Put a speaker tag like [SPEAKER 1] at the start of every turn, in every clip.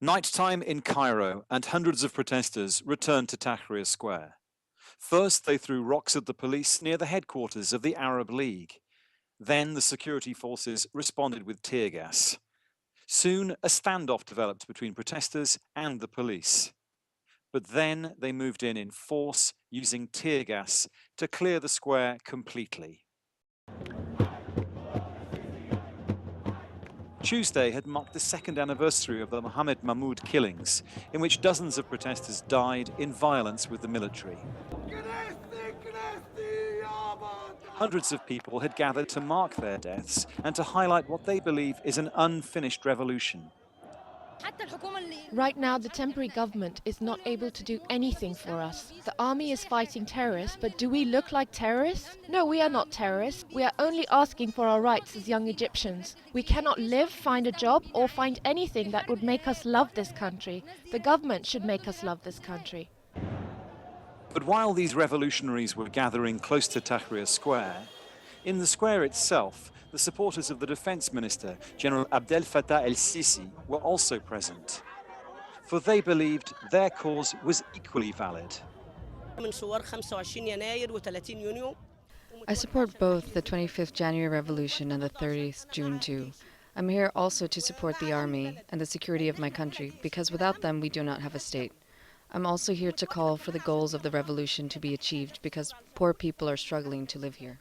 [SPEAKER 1] Nighttime in Cairo, and hundreds of protesters returned to Tahrir Square. First, they threw rocks at the police near the headquarters of the Arab League. Then the security forces responded with tear gas. Soon, a standoff developed between protesters and the police. But then they moved in force, using tear gas to clear the square completely. Tuesday had marked the second anniversary of the Mohammed Mahmoud killings, in which dozens of protesters died in violence with the military. Hundreds of people had gathered to mark their deaths and to highlight what they believe is an unfinished revolution.
[SPEAKER 2] Right now, the temporary government is not able to do anything for us. The army is fighting terrorists, but do we look like terrorists? No, we are not terrorists. We are only asking for our rights as young Egyptians. We cannot live, find a job, or find anything that would make us love this country. The government should make us love this country.
[SPEAKER 1] But while these revolutionaries were gathering close to Tahrir Square, in the square itself, the supporters of the defense minister, General Abdel Fattah el-Sisi, were also present. For they believed their cause was equally valid.
[SPEAKER 3] I
[SPEAKER 4] support both the 25th January Revolution and the 30th June too. I'm here also to support the army and the security of my country, because without them we do not have a state. I'm also here to call for the goals of the revolution to be achieved, because poor people are struggling to live here.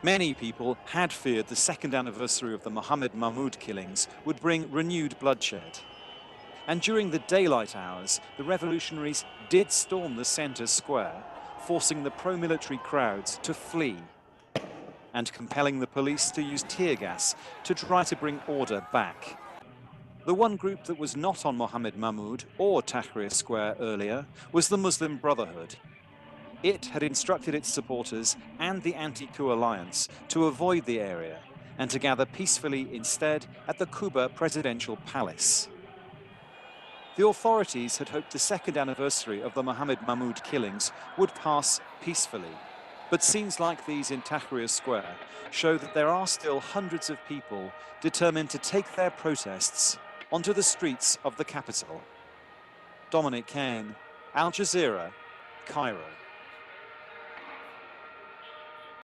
[SPEAKER 1] Many people had feared the second anniversary of the Mohammed Mahmoud killings would bring renewed bloodshed. And during the daylight hours, the revolutionaries did storm the center square, forcing the pro-military crowds to flee and compelling the police to use tear gas to try to bring order back. The one group that was not on Mohammed Mahmoud or Tahrir Square earlier was the Muslim Brotherhood. It had instructed its supporters and the anti-coup alliance to avoid the area and to gather peacefully instead at the Quba presidential palace. The authorities had hoped the second anniversary of the Mohammed Mahmoud killings would pass peacefully. But scenes like these in Tahrir Square show that there are still hundreds of people determined to take their protests onto the streets of the capital. Dominic, Kane, Al Jazeera, Cairo.